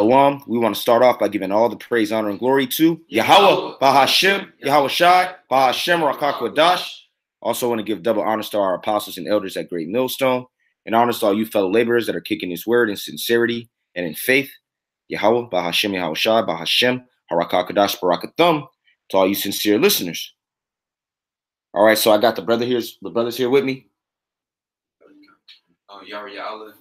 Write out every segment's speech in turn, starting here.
Shalom. We want to start off by giving all the praise, honor, and glory to Yahweh, Bahashem, Yahweh Shai, Bahashem, Rakakwadash. Also want to give double honors to our apostles and elders at Great Millstone, and honors to all you fellow laborers that are kicking this word in sincerity and in faith. Yahweh, Bahashem, Yahweh Shai, Bahashem, Harakakadash, Barakathum, to all you sincere listeners. All right, so I got the brothers here with me. Yara,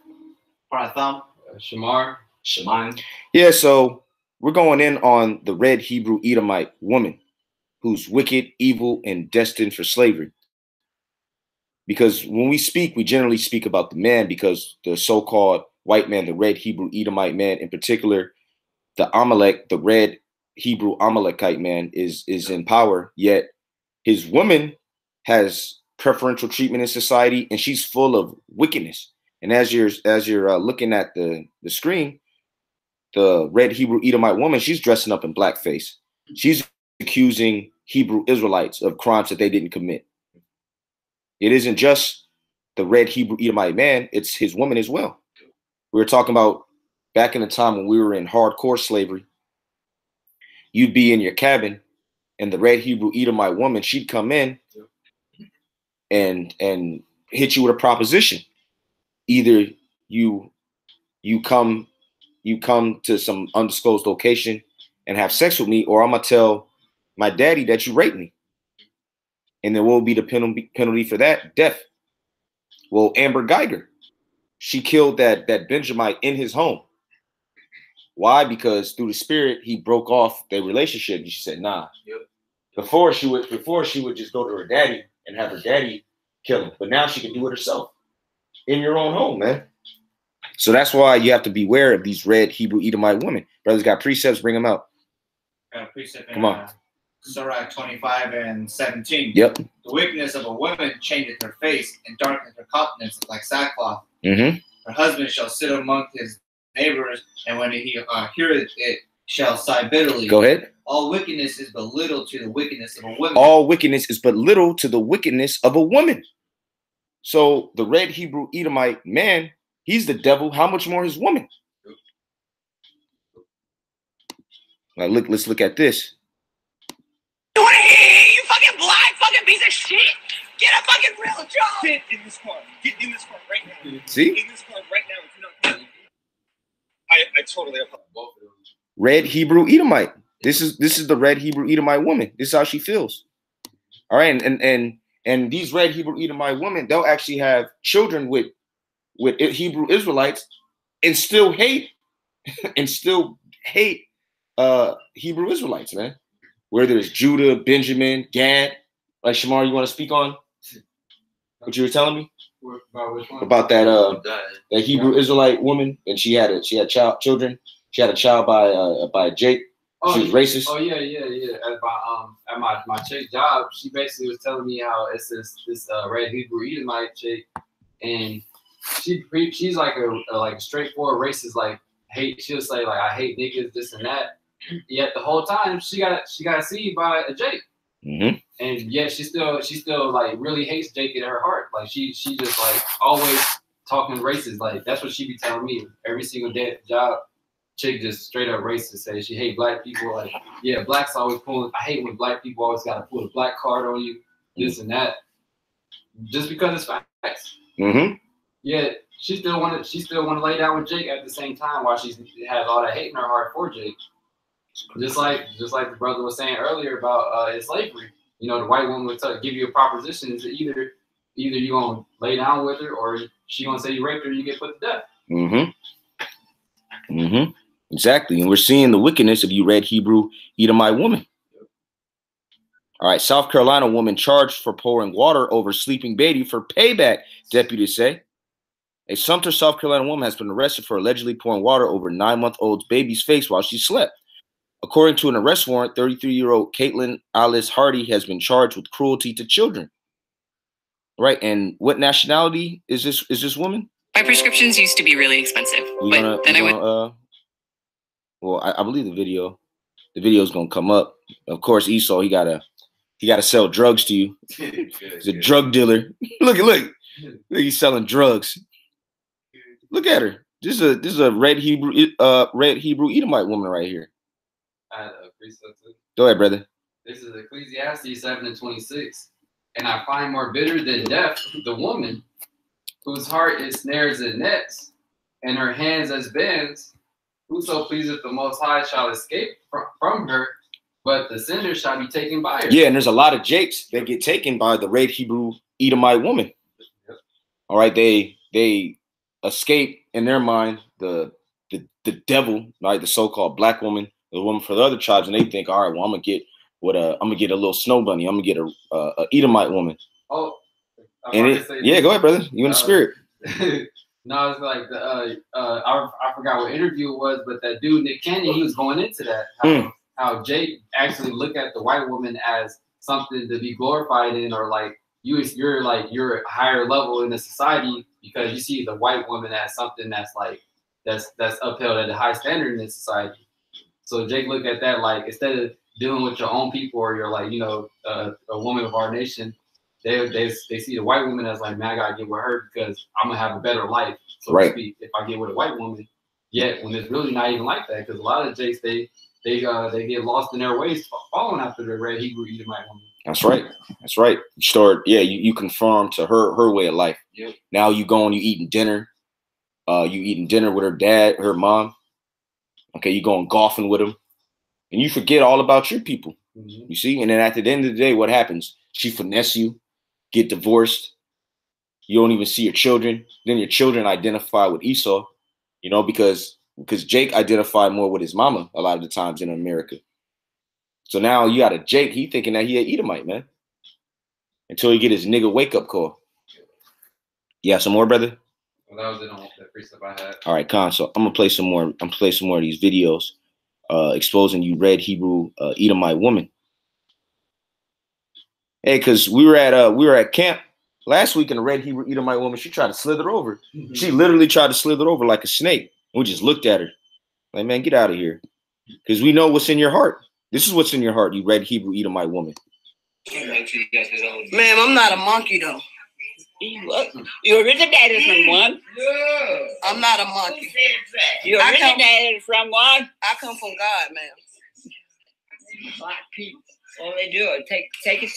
Paratham, Shamar, Shaman. Yeah, so we're going in on the red Hebrew Edomite woman who's wicked, evil, and destined for slavery. Because when we speak, we generally speak about the man, because the so-called white man, the red Hebrew Edomite man in particular, the Amalek, the red Hebrew Amalekite man is in power, yet his woman has preferential treatment in society, and she's full of wickedness. And as you're looking at the screen, the red Hebrew Edomite woman, she's dressing up in blackface. She's accusing Hebrew Israelites of crimes that they didn't commit. It isn't just the red Hebrew Edomite man, it's his woman as well. We were talking about back in the time when we were in hardcore slavery, you'd be in your cabin and the red Hebrew Edomite woman, she'd come in and hit you with a proposition. Either you come to some undisclosed location and have sex with me, or I'm gonna tell my daddy that you raped me. And then what will be the penalty for that? Death. Well, Amber Geiger, she killed that Benjamite in his home. Why? Because through the spirit, he broke off their relationship. And she said, nah. Yep. Before she would just go to her daddy and have her daddy kill him. But now she can do it herself in your own home, man. So that's why you have to beware of these red Hebrew Edomite women. Brothers got precepts, bring them out. Got a precept Come on. Surah 25 and 17. Yep. The wickedness of a woman changeth her face and darkeneth her countenance like sackcloth. Mm-hmm. Her husband shall sit among his neighbors, and when he heareth it, shall sigh bitterly. Go ahead. All wickedness is but little to the wickedness of a woman. All wickedness is but little to the wickedness of a woman. So the red Hebrew Edomite man, he's the devil. How much more his woman? Now let's look at this. You fucking black fucking piece of shit! Get a fucking real job! Sit in this car. Get in this car right now. See? Get in this car right now. If you're not, I totally apologize. Both of them. Red Hebrew Edomite. This is the red Hebrew Edomite woman. This is how she feels. All right, and these red Hebrew Edomite women, they'll actually have children with Hebrew Israelites and still hate Hebrew Israelites, man. Whether it's Judah, Benjamin, Gad. Like Shamar, you want to speak on what you were telling me about that Hebrew Israelite woman, and she had children. She had a child by Jake. She was racist. Oh yeah. At my chick job, she basically was telling me how it's this red Hebrew Edomite chick, and she's like a straightforward racist, like hate. She'll say like I hate niggas, this and that. Yet the whole time she got seed by a Jake, mm-hmm. And yet she still like really hates Jake in her heart. Like she just like always talking racist. Like that's what she be telling me every single day at the job. Chick just straight up racist. Say she hate black people. Like yeah, blacks always pulling. I hate when black people always got to pull the black card on you, this and that, just because it's facts. Mm-hmm. Yeah, she still want to lay down with Jake at the same time while she has all that hate in her heart for Jake. Just like the brother was saying earlier about slavery. You know, the white woman would give you a proposition. Is either you gonna lay down with her, or she gonna say you raped her, you get put to death. Mm-hmm. Mm-hmm. Exactly. And we're seeing the wickedness of you red Hebrew Edomite woman. All right, South Carolina woman charged for pouring water over sleeping baby for payback, deputies say. A Sumter, South Carolina woman has been arrested for allegedly pouring water over 9-month-old baby's face while she slept. According to an arrest warrant, 33-year-old Caitlin Alice Hardy has been charged with cruelty to children. Right, and what nationality is this woman? My prescriptions used to be really expensive, I believe the video's gonna come up. Of course, Esau, he gotta sell drugs to you. He's a drug dealer. Look, he's selling drugs. Look at her. This is a red Hebrew Edomite woman right here. I had a precept too. Go ahead, brother. This is Ecclesiastes 7:26. And I find more bitter than death the woman whose heart is snares and nets, and her hands as bands. Whoso pleaseth the Most High shall escape from her, but the sinner shall be taken by her. Yeah, and there's a lot of Jakes that get taken by the red Hebrew Edomite woman. Yep. All right, they escape in their mind the devil, right? The so-called black woman, the woman for the other tribes, and they think, all right, well, I'm gonna get a little snow bunny. I'm gonna get a Edomite woman. Oh, and yeah, go ahead, brother. You in the spirit? No, it's like I forgot what interview it was, but that dude Nick Cannon, he was going into that how Jake actually looked at the white woman as something to be glorified in, or like you're a higher level in the society because you see the white woman as something that's like that's upheld at a high standard in the society. So Jake looked at that like instead of dealing with your own people or you're like a woman of our nation, they see the white woman as like, man, I gotta get with her because I'm gonna have a better life, so to speak, if I get with a white woman. Yet when it's really not even like that, because a lot of Jakes they get lost in their ways following after the red Hebrew Edomite woman. That's right. You conform to her way of life. Yep. Now you eating dinner. You eating dinner with her dad, her mom. Okay, you going golfing with them. And you forget all about your people. Mm-hmm. You see? And then at the end of the day, what happens? She finesse you, get divorced. You don't even see your children. Then your children identify with Esau, because Jake identified more with his mama a lot of the times in America. So now you got a Jake, he thinking that he an Edomite, man. Until he get his nigga wake-up call. Yeah, some more, brother? Well, that was it on that precept I had. All right, Con. So I'm gonna play some more. I'm gonna play some more of these videos exposing you red Hebrew Edomite woman. Hey, because we were at camp last week, and the red Hebrew Edomite woman, she tried to slither over. Mm-hmm. She literally tried to slither over like a snake. We just looked at her like, man, get out of here, because we know what's in your heart. This is what's in your heart, you red Hebrew Edomite woman. Ma'am, I'm not a monkey though. You originated from one. No, I'm not a monkey. You originated from one. I come from God, ma'am. Black people, all they do is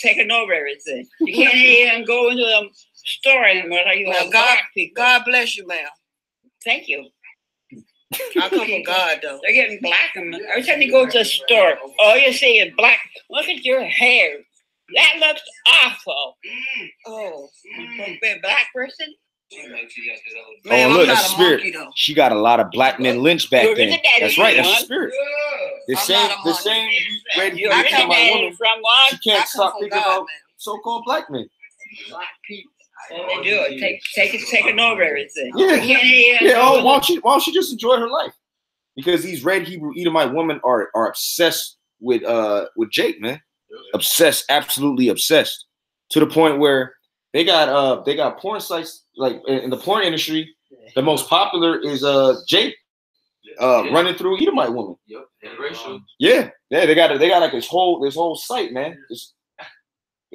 taking over everything. You can't even go into the store anymore. Like you have black people. God bless you, ma'am. Thank you. I come from God, though. They're getting black. Every time you go to the store, all you see is black. Look at your hair. That looks awful. Oh, be a black person? Man, look, I'm that's spirit. Monkey, though. She got a lot of black men lynched back then. That's right. That's the spirit. The I'm same red Hebrew Edomite woman from one. She can't stop thinking about so-called black men. Black people. All they do is taking over everything. Yeah. Oh, why don't she just enjoy her life? Because these red Hebrew Edomite women are obsessed with Jake, man. Obsessed, absolutely obsessed, to the point where they got porn sites, like in the porn industry. The most popular is Jake running through Edomite woman. Yep, interracial. Yeah, they got like this whole site, man.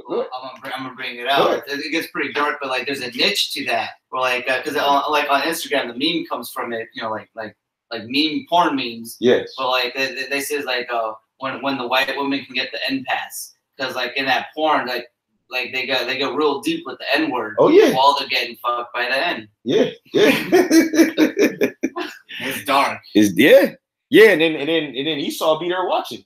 I'm gonna bring it out. It gets pretty dark, but like there's a niche to that. Or like because like on Instagram, the meme comes from it. Like meme porn memes. Yes. But like they say like when the white woman can get the N pass, because like in that porn like they go real deep with the N word. Oh yeah. While they're getting fucked by the N. Yeah. It's dark. Yeah, and then Esau be there watching.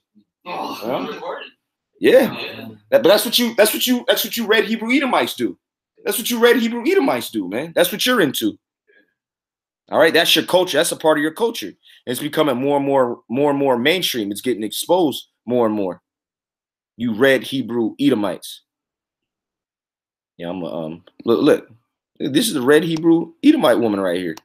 Yeah. But that's what you red Hebrew Edomites do. That's what you red Hebrew Edomites do, man. That's what you're into. All right, that's your culture. That's a part of your culture. It's becoming more and more mainstream. It's getting exposed more and more. You red Hebrew Edomites. Yeah, I'm look. This is the red Hebrew Edomite woman right here.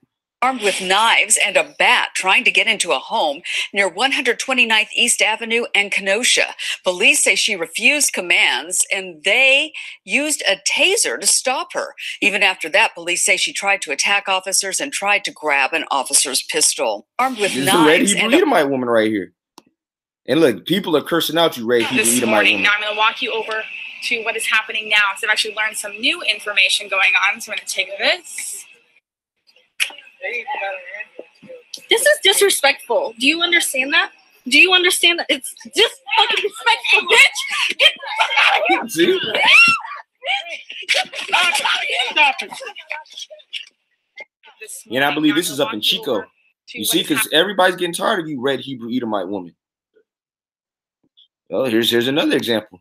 Armed with knives and a bat, trying to get into a home near 129th East Avenue and Kenosha. Police say she refused commands and they used a taser to stop her. Even after that, police say she tried to attack officers and tried to grab an officer's pistol. Armed with this knives is the red Hebrew Edomite woman right here. And look, people are cursing out you, red Hebrew Edomite woman. Now I'm going to walk you over to what is happening now. So I've actually learned some new information going on. So I'm going to take this. disrespectful. Do you understand that? Do you understand that? It's just fucking respectful, bitch. Get the fuck out of here. See? Stop it. And I believe this is up in Chico. You see, because everybody's getting tired of you, red Hebrew Edomite woman. Well, here's another example.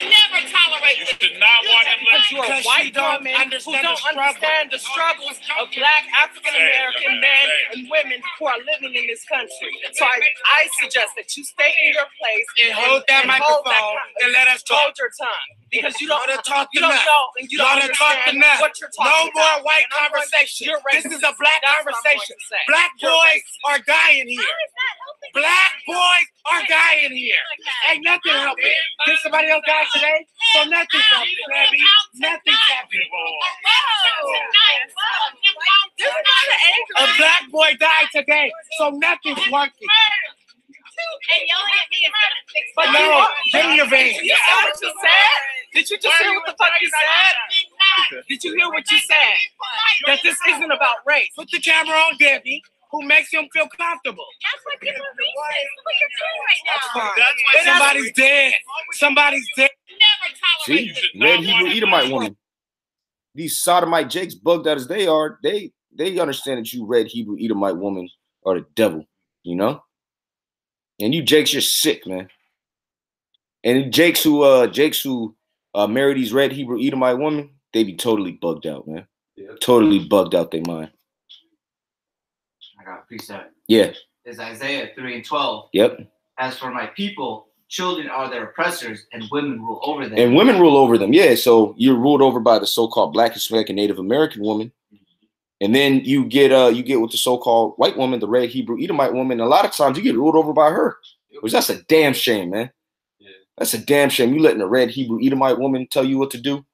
Never tolerate You should not want him Because you're a white woman who don't understand the struggles of Black African American men and women who are living in this country. So I suggest that you stay in your place and hold that microphone and let us talk. Hold your tongue, because you don't talk you don't know and you don't understand what you're talking No more about. white conversation. This is a Black conversation. Black boys are dying here. Black boys are dying here. Ain't nothing helping. Did somebody else die today? So nothing's happening, baby. Nothing's happening. A Black boy died today, so nothing's working. And yelling at me is gonna fix But no, get in your vein. You saw what you said? Did you just hear what the fuck you said? Did you hear what you said? That this isn't about race. Put the camera on Debbie, who makes him feel comfortable. That's what people are racist. Look what you're doing right now. That's why somebody's dead. Somebody's dead. Never tolerate See, red Hebrew Edomite woman. These sodomite jakes, bugged out as they are, they understand that you red Hebrew Edomite woman are the devil, you know? And you jakes, you're sick, man. And jakes who marry these red Hebrew Edomite women, they be totally bugged out, man. Yeah. Totally bugged out their mind. I got a precept. Yeah. It's Isaiah 3:12. Yep. As for my people, children are their oppressors, and women rule over them. And women rule over them. Yeah. So you're ruled over by the so-called Black, Hispanic, and Native American woman. And then you get with the so-called white woman, the red Hebrew Edomite woman. And a lot of times you get ruled over by her. Which that's a damn shame, man. Yeah. That's a damn shame. You letting a red Hebrew Edomite woman tell you what to do.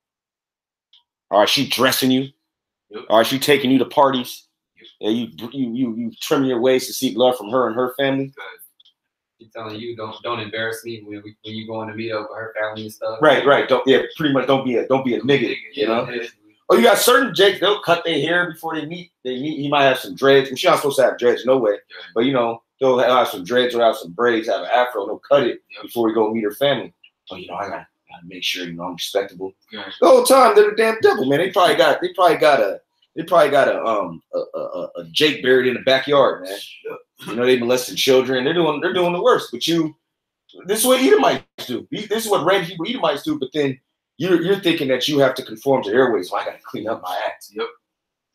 All right, she dressing you. Yep. All right, she taking you to parties. Yeah, you trimming your waist to seek love from her and her family. She's telling you don't embarrass me when you going to meet up with her family and stuff. Right. Pretty much don't be a nigga. You know. Yeah. Oh, you got certain jakes, they'll cut their hair before they meet. He might have some dreads. She's not supposed to have dreads, no way. But you know, they'll have some dreads or have some braids, have an afro, and they'll cut it before we go meet her family. Oh, you know, I gotta make sure, you know, I'm respectable. The whole time they're the damn devil, man. They probably got a jake buried in the backyard, man. You know, they molesting children. They're doing the worst. But this is what Edomites do. This is what red Hebrew Edomites do. But then you're thinking that you have to conform to their ways. So I got to clean up my act. Yep.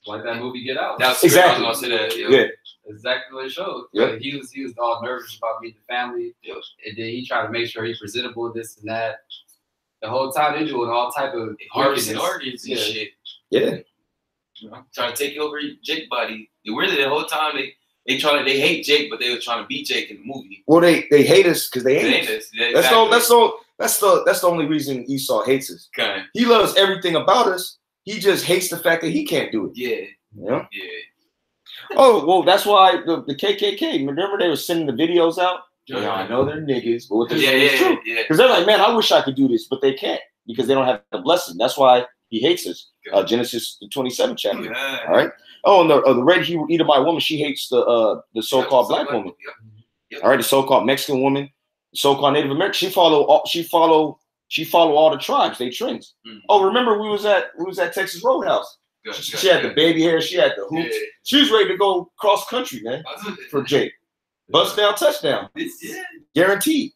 Like that movie Get Out. That's exactly. I was gonna say that. Yeah. Exactly what it showed. Yep. Like, he was all nervous about meeting the family. Yep. And then he tried to make sure he's presentable, this and that. The whole time they're doing all type of arguments and shit. Yeah. You know, trying to take over Jake body. Really, the whole time they hate Jake, but they were trying to beat Jake in the movie. Well, they hate us because they hate us. Yeah, That's the only reason Esau hates us. Okay. He loves everything about us. He just hates the fact that he can't do it. Yeah. You know? Yeah. Oh, well, that's why the KKK, remember they were sending the videos out? Yeah, I know they're niggas, but what they're saying is true. Because they're like, man, I wish I could do this, but they can't because they don't have the blessing. That's why he hates us. Genesis the 27th chapter. Yeah. All right. Oh, and the red Hebrew Edomite woman, she hates the so-called black woman. All right, the so-called Mexican woman, the so-called Native American. She follow all the tribes. They trends. Mm-hmm. Oh, remember we was at Texas Roadhouse. She had the baby hair. She had the hoops. Yeah. She was ready to go cross country, man, for Jake. Bust down, touchdown. Guaranteed.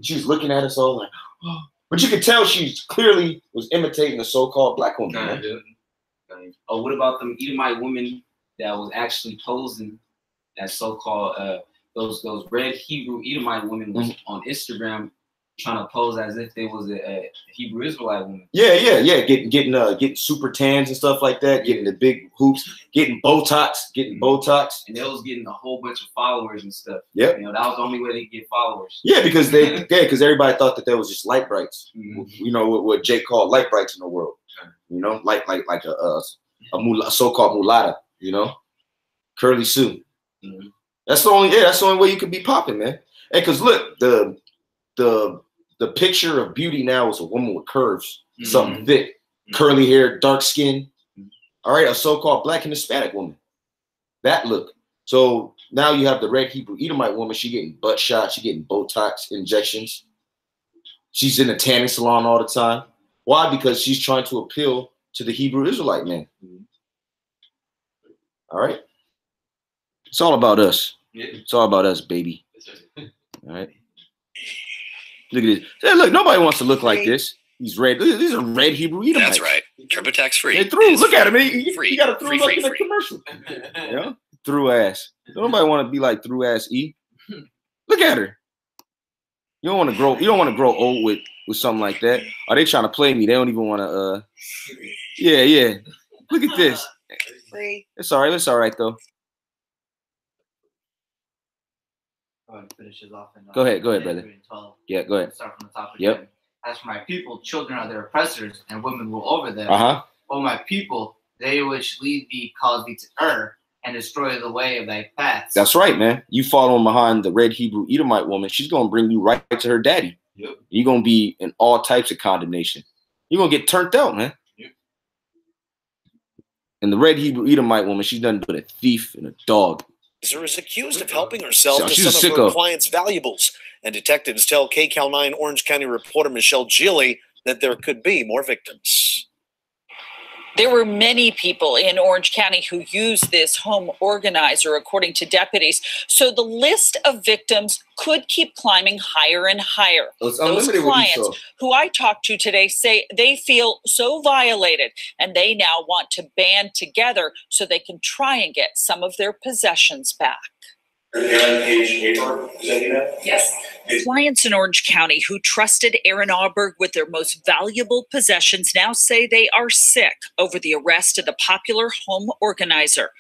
She was looking at us all like, oh. But you could tell she clearly was imitating the so-called black woman. Man. Oh, what about them Edomite women that was actually posing as so-called those red Hebrew Edomite women was on Instagram trying to pose as if they was a Hebrew Israelite woman. Yeah. Getting super tans and stuff like that, getting the big hoops, getting Botox. And they was getting a whole bunch of followers and stuff. Yep. You know, that was the only way they could get followers. Yeah, because everybody thought that there was just light brights. Mm-hmm. You know what Jake called light brights in the world. You know, like a so-called mulatta. You know, curly Sue. Mm-hmm. That's the only way you could be popping, man. And because look, the picture of beauty now is a woman with curves, something thick, curly hair, dark skin. All right, a so-called black and Hispanic woman. that look. So now you have the red Hebrew Edomite woman. She getting butt shots. She getting Botox injections. She's in a tanning salon all the time. Why? Because she's trying to appeal to the Hebrew Israelite man. All right. It's all about us. It's all about us, baby. All right. Look at this. Hey, look, nobody wants to look like this. He's red. These are red Hebrew Edomites. That's right. TurboTax free. They threw. Look at him. He free. got a through look in the Free. commercial. Yeah. Through ass. Nobody want to be like through ass E. Look at her. You don't want to grow. You don't want to grow old with something like that. Are they trying to play me? They don't even want to. Yeah. Look at this. Free. It's all right. It's all right though. Finishes off in, Go ahead, brother. 12. Yeah, go ahead. Start from the top again. Yep. As for my people, children are their oppressors, and women rule over them. O my people, they which lead thee cause thee to err, and destroy the way of thy paths. That's right, man. You following behind the red Hebrew Edomite woman, she's gonna bring you right to her daddy. Yep. You're gonna be in all types of condemnation. You're gonna get turned out, man. Yep. And the red Hebrew Edomite woman, she's done with a thief and a dog. Is accused of helping herself to she's some of her clients' valuables. And detectives tell KCAL 9 Orange County reporter Michelle Gili that there could be more victims. There were many people in Orange County who used this home organizer, according to deputies. So the list of victims could keep climbing higher and higher. Those clients who I talked to today say they feel so violated and they now want to band together so they can try and get some of their possessions back. Yes. Clients in Orange County who trusted Aaron Auberg with their most valuable possessions now say they are sick over the arrest of the popular home organizer.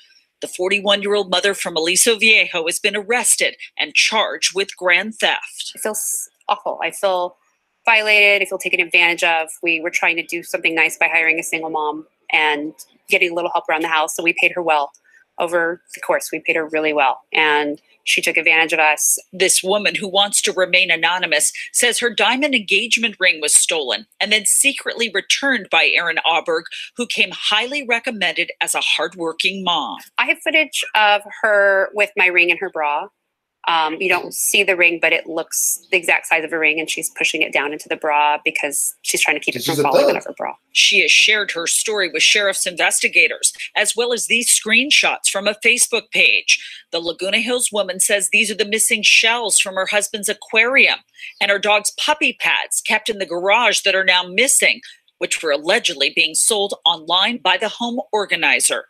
The 41-year-old mother from Aliso Viejo has been arrested and charged with grand theft. It feels awful. I feel violated. I feel taken advantage of. We were trying to do something nice by hiring a single mom and getting a little help around the house, so we paid her well. Over the course, we paid her really well, and she took advantage of us. This woman, who wants to remain anonymous, says her diamond engagement ring was stolen and then secretly returned by Aaron Auberg, who came highly recommended as a hardworking mom. I have footage of her with my ring in her bra. You don't see the ring, but it looks the exact size of a ring, and she's pushing it down into the bra because she's trying to keep it from falling out of her bra. She has shared her story with sheriff's investigators, as well as these screenshots from a Facebook page. The Laguna Hills woman says these are the missing shells from her husband's aquarium and her dog's puppy pads kept in the garage that are now missing, which were allegedly being sold online by the home organizer.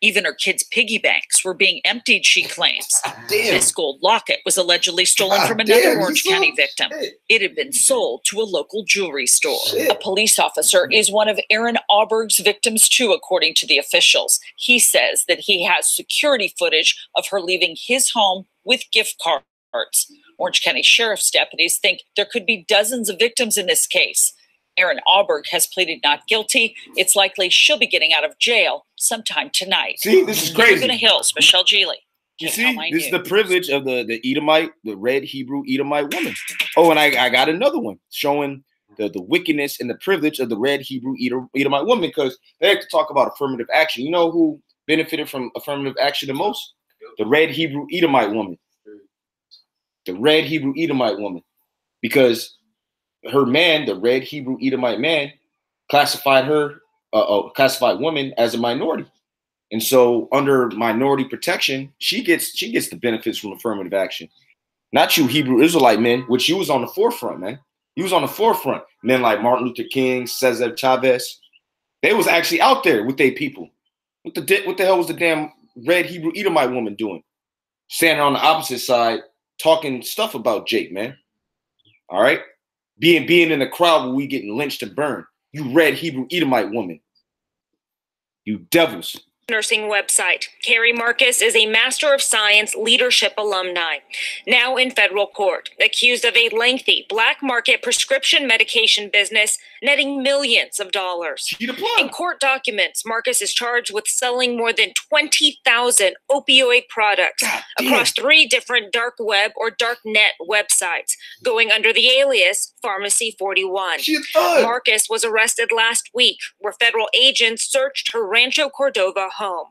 Even her kids' piggy banks were being emptied, she claims. This gold locket was allegedly stolen from another Orange County victim. It had been sold to a local jewelry store. A police officer is one of Aaron Auberg's victims too, according to the officials. He says that he has security footage of her leaving his home with gift cards. Orange County Sheriff's deputies think there could be dozens of victims in this case. Aaron Auberg has pleaded not guilty. It's likely she'll be getting out of jail sometime tonight. See, this is crazy. Laguna Hills, Michelle Gili. You see, this is the privilege of the Edomite, the red Hebrew Edomite woman. Oh, and I got another one showing the wickedness and the privilege of the red Hebrew Edomite woman, because they like to talk about affirmative action. You know who benefited from affirmative action the most? The red Hebrew Edomite woman. The red Hebrew Edomite woman. Because her man, the red Hebrew Edomite man, classified her, classified woman as a minority. And so under minority protection, she gets the benefits from affirmative action. Not you Hebrew Israelite men, which you was on the forefront, man. You was on the forefront. Men like Martin Luther King, Cesar Chavez, they was actually out there with their people. What the hell was the damn red Hebrew Edomite woman doing? Standing on the opposite side, talking stuff about Jake, man. All right? Being in the crowd where we getting lynched and burned. You red Hebrew Edomite woman. You devils. Nursing website. Carrie Marcus is a Master of Science leadership alumni, now in federal court, accused of a lengthy black market prescription medication business netting millions of dollars. In court documents, Marcus is charged with selling more than 20,000 opioid products across 3 different dark web or dark net websites, going under the alias Pharmacy 41. Marcus was arrested last week, where federal agents searched her Rancho Cordova home.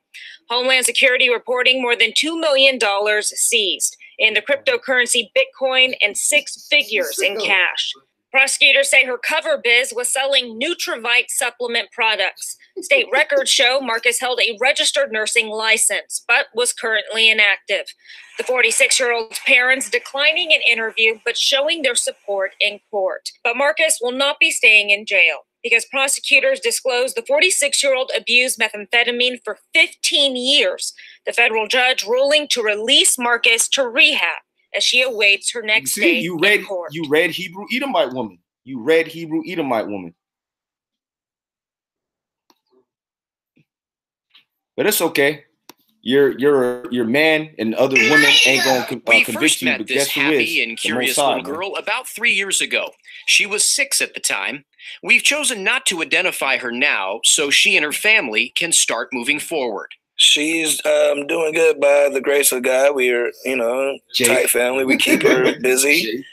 Homeland Security reporting more than $2 million seized in the cryptocurrency Bitcoin and 6 figures in cash. Prosecutors say her cover biz was selling Nutravite supplement products. State records show Marcus held a registered nursing license, but was currently inactive. The 46-year-old's parents declining an interview, but showing their support in court. But Marcus will not be staying in jail because prosecutors disclosed the 46-year-old abused methamphetamine for 15 years. The federal judge ruling to release Marcus to rehab as she awaits her next day in court. You read Hebrew Edomite woman. You read Hebrew Edomite woman. But it's okay. Your man and other women ain't gonna convict you. But guess who is? Happy and curious little girl about 3 years ago. She was 6 at the time. We've chosen not to identify her now, so she and her family can start moving forward. She's doing good by the grace of God. We are, tight family. We keep her busy.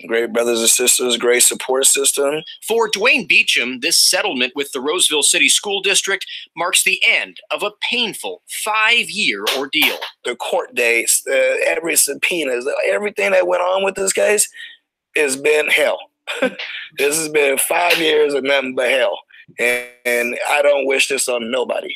Great brothers and sisters, great support system. For Dwayne Beecham, this settlement with the Roseville City School District marks the end of a painful 5-year ordeal. The court dates, every subpoenas, everything that went on with this case has been hell. This has been 5 years of nothing but hell. And I don't wish this on nobody.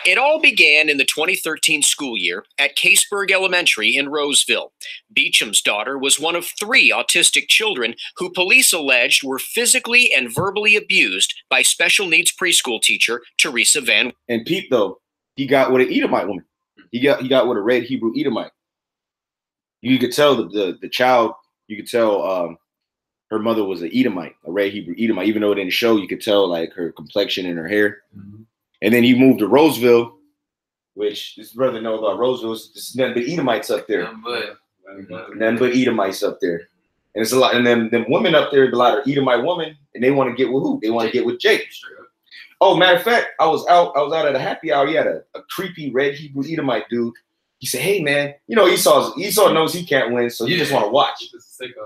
It all began in the 2013 school year at Caseburg Elementary in Roseville. Beecham's daughter was one of 3 autistic children who police alleged were physically and verbally abused by special needs preschool teacher Teresa Van. And Pete, though, he got with an Edomite woman. He got with a red Hebrew Edomite. You could tell the child. You could tell her mother was an Edomite, a red Hebrew Edomite. Even though it didn't show, you could tell like her complexion and her hair. Mm-hmm. And then he moved to Roseville, which this brother knows about Roseville. There's nothing but Edomites up there. Nothing but Edomites up there. And it's a lot. And then women up there, a lot of Edomite women, and they want to get with who? They want to get with Jake. Oh, matter of fact, I was out at a happy hour. He had a creepy red Hebrew Edomite dude. He said, "Hey man, Esau knows he can't win, so he just want to watch.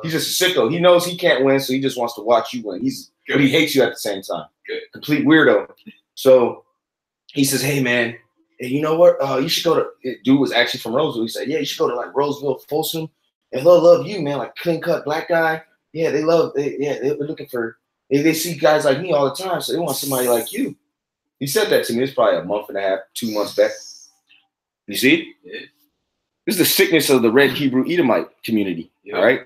He's just a sicko. He knows he can't win, so he just wants to watch you win. But he hates you at the same time. Complete weirdo." So he says, "Hey man, hey, you know what? You should go to." Dude was actually from Roseville. He said, "Yeah, you should go to like Roseville, Folsom, and they'll love you, man. Like clean cut black guy. Yeah, they're looking for. They see guys like me all the time, so they want somebody like you." He said that to me. It's probably a month and a half, 2 months back. You see? Yeah. This is the sickness of the red Hebrew Edomite community. Yeah. All right.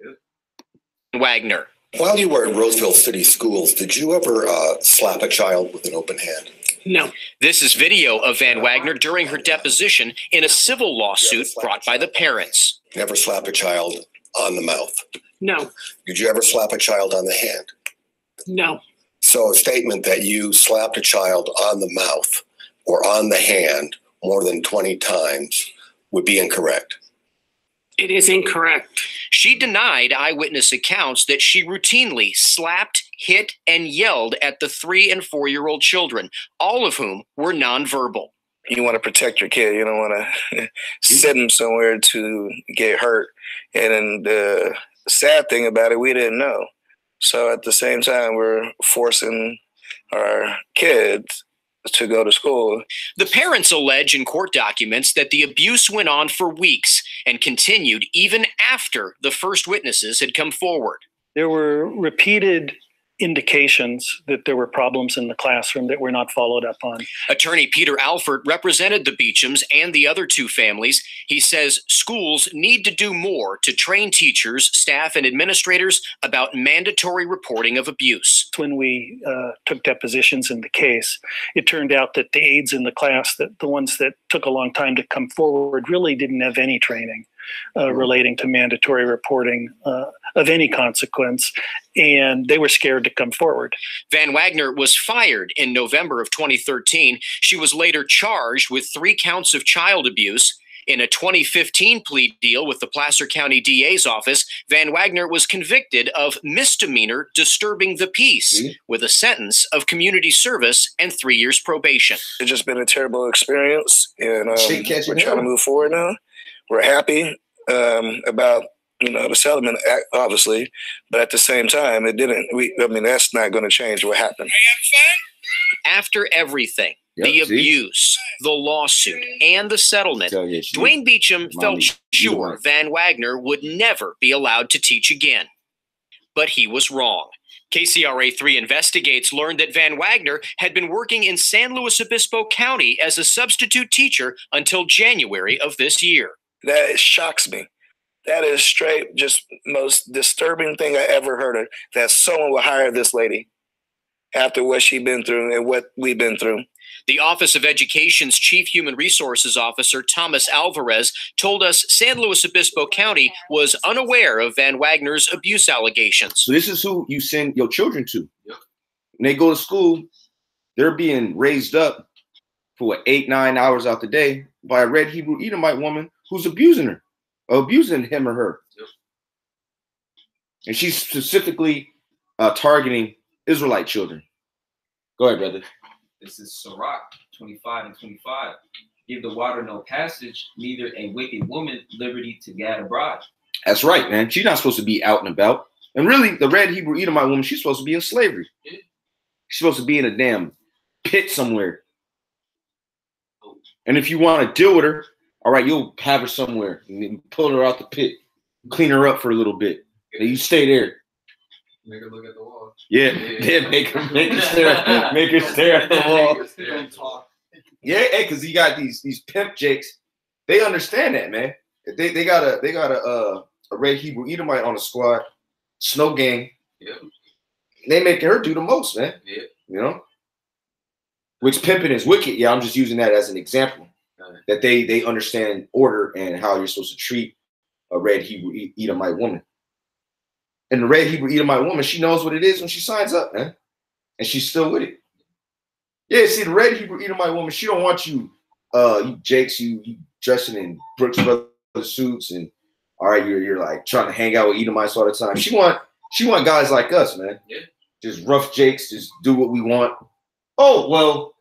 Yeah. Wagner. While you were in Roseville City Schools, did you ever slap a child with an open hand? No. This is video of Van Wagner during her deposition in a civil lawsuit brought by the parents. Never slap a child on the mouth? No. Did you ever slap a child on the hand? No. So a statement that you slapped a child on the mouth or on the hand more than 20 times would be incorrect. It is incorrect. She denied eyewitness accounts that she routinely slapped, hit, and yelled at the 3- and 4-year-old children, all of whom were nonverbal. You want to protect your kid. You don't want to send them somewhere to get hurt. And then the sad thing about it, we didn't know. So at the same time, we're forcing our kids to go to school. The parents allege in court documents that the abuse went on for weeks and continued even after the first witnesses had come forward. There were repeated indications that there were problems in the classroom that were not followed up on. Attorney Peter Alford represented the Beechams and the other 2 families. He says schools need to do more to train teachers, staff, and administrators about mandatory reporting of abuse. When we took depositions in the case, it turned out that the aides in the class, that the ones that took a long time to come forward, really didn't have any training relating to mandatory reporting of any consequence, and they were scared to come forward. Van Wagner was fired in November of 2013. She was later charged with 3 counts of child abuse. In a 2015 plea deal with the Placer County DA's office, Van Wagner was convicted of misdemeanor disturbing the peace with a sentence of community service and 3 years probation. It's just been a terrible experience, and we're trying to move forward now. We're happy about the settlement, obviously, but at the same time, it didn't. That's not going to change what happened. After everything, the abuse, the lawsuit, and the settlement, Dwayne Beecham felt sure Van Wagner would never be allowed to teach again. But he was wrong. KCRA3 Investigates learned that Van Wagner had been working in San Luis Obispo County as a substitute teacher until January of this year. That shocks me. That is straight, just most disturbing thing I ever heard of, that someone would hire this lady after what she's been through and what we've been through. The Office of Education's Chief Human Resources Officer, Thomas Alvarez, told us San Luis Obispo County was unaware of Van Wagner's abuse allegations. So this is who you send your children to. Yep. When they go to school, they're being raised up for 8-9 hours out the day by a red Hebrew Edomite woman who's abusing her, or abusing him or her. Yep. And she's specifically targeting Israelite children. Go ahead, brother. This is Sirach 25 and 25. Give the water no passage, neither a wicked woman liberty to gad abroad. That's right, man. She's not supposed to be out and about. And really, the red Hebrew Edomite woman, she's supposed to be in slavery. Yeah. She's supposed to be in a damn pit somewhere. And if you want to deal with her, all right, you'll have her somewhere. And then pull her out the pit. Clean her up for a little bit. And you stay there. Make her look at the wall. Yeah, make her stare at the wall. Yeah, because you got these pimp jakes. They understand that, man. They got a red Hebrew Edomite on the squad, Snow Gang. Yeah. They making her do the most, man. Yeah. You know? Which pimping is wicked. Yeah, I'm just using that as an example. That they understand order and how you're supposed to treat a red Hebrew Edomite woman. And the red Hebrew Edomite woman, she knows what it is when she signs up, man. And she's still with it. Yeah, see, the red Hebrew Edomite woman, she don't want you, you jakes, you dressing in Brooks Brothers suits, and all right, you're like trying to hang out with Edomites all the time. She want guys like us, man. Yeah. Just rough jakes, just do what we want. Oh, well,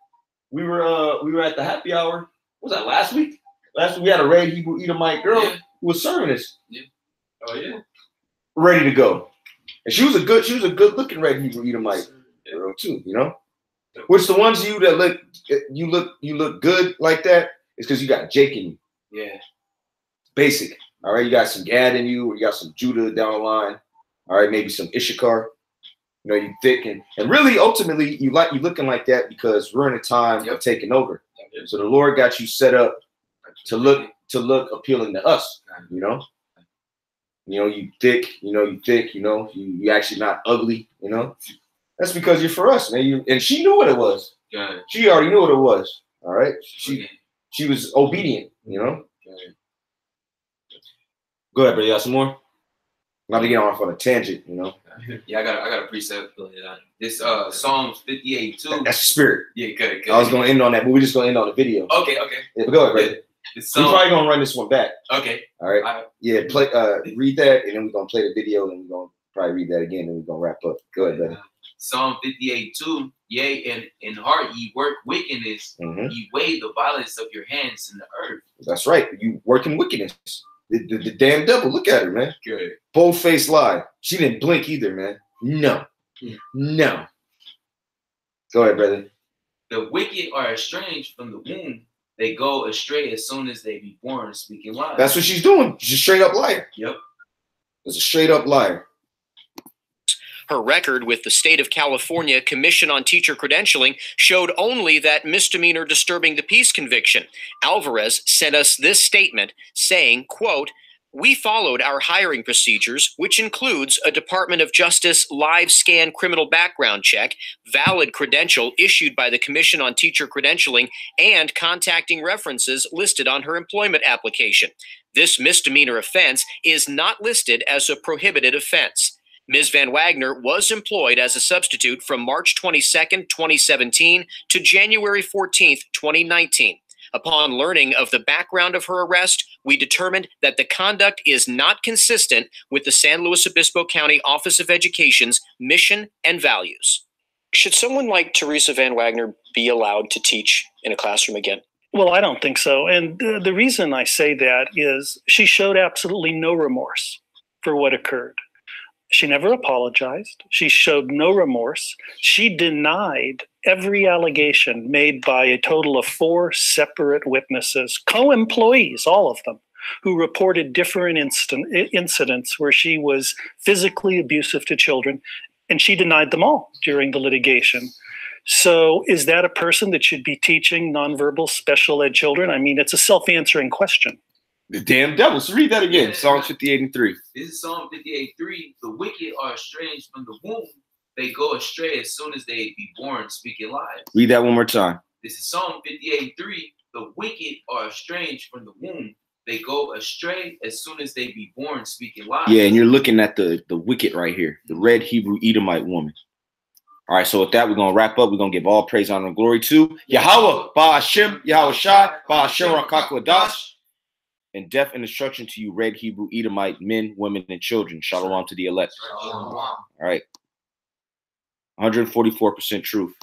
we were at the happy hour. What was that, last week? Last week we had a red Hebrew Edomite girl who was serving us. Yeah. Oh yeah. Ready to go. And she was a good looking red Hebrew Edomite girl too, you know? Which the ones of you that look good like that is because you got Jake in you. Yeah. Basic. All right. You got some Gad in you, or you got some Judah down the line. All right, maybe some Issachar. You know, you thick and really ultimately you looking like that because we're in a time of taking over. Yep. So the Lord got you set up to look appealing to us, you know. You know, you thick, you actually not ugly, you know. That's because you're for us, man. And she knew what it was. Yeah. She already knew what it was. All right. She was obedient, you know. Go ahead, bro. You got some more? Not to get off on a tangent, you know. Yeah, I got a precept. This Psalms 58 too. That's the spirit. Yeah, good. I was gonna end on that, but we're just gonna end on the video. Okay. Yeah, go ahead, brother. We're probably gonna run this one back. Okay. All right. Yeah, read that, and then we're gonna play the video, and we're gonna probably read that again, and we're gonna wrap up. Go ahead, brother. Psalm 58:2. Yea, in heart ye work wickedness, ye weigh the violence of your hands in the earth. That's right. You working wickedness. The damn devil. Look at her, man. Good. Bold-faced lie. She didn't blink either, man. No. Go ahead, brother. The wicked are estranged from the womb. They go astray as soon as they be born, speaking lies. That's what she's doing. She's a straight up liar. Yep. It's a straight up liar. Her record with the State of California Commission on Teacher Credentialing showed only that misdemeanor disturbing the peace conviction. Alvarez sent us this statement saying, quote, "We followed our hiring procedures, which includes a Department of Justice live scan criminal background check, valid credential issued by the Commission on Teacher Credentialing, and contacting references listed on her employment application. This misdemeanor offense is not listed as a prohibited offense. Ms. Van Wagner was employed as a substitute from March 22nd, 2017 to January 14th, 2019. Upon learning of the background of her arrest, we determined that the conduct is not consistent with the San Luis Obispo County Office of Education's mission and values." Should someone like Teresa Van Wagner be allowed to teach in a classroom again? Well, I don't think so. And the reason I say that is she showed absolutely no remorse for what occurred. She never apologized. She showed no remorse. She denied every allegation made by a total of 4 separate witnesses, co-employees, all of them, who reported different incidents where she was physically abusive to children, and she denied them all during the litigation. So is that a person that should be teaching nonverbal special ed children? I mean, it's a self-answering question. The damn devils. Read that again. Yeah, Psalm 58:3. This is Psalm 58:3. The wicked are estranged from the womb. They go astray as soon as they be born, speaking lies. Read that one more time. This is Psalm 58:3. The wicked are estranged from the womb. They go astray as soon as they be born, speaking lies. Yeah, and you're looking at the wicked right here, the red Hebrew Edomite woman. All right, so with that, we're going to wrap up. We're going to give all praise, honor, and glory to Yahweh, Ba'ashem, Yahweh Shai, Ba'ashem Rakakwadash, and death and destruction to you, red Hebrew Edomite men, women, and children. Shalom to the elect. All right. 144% truth.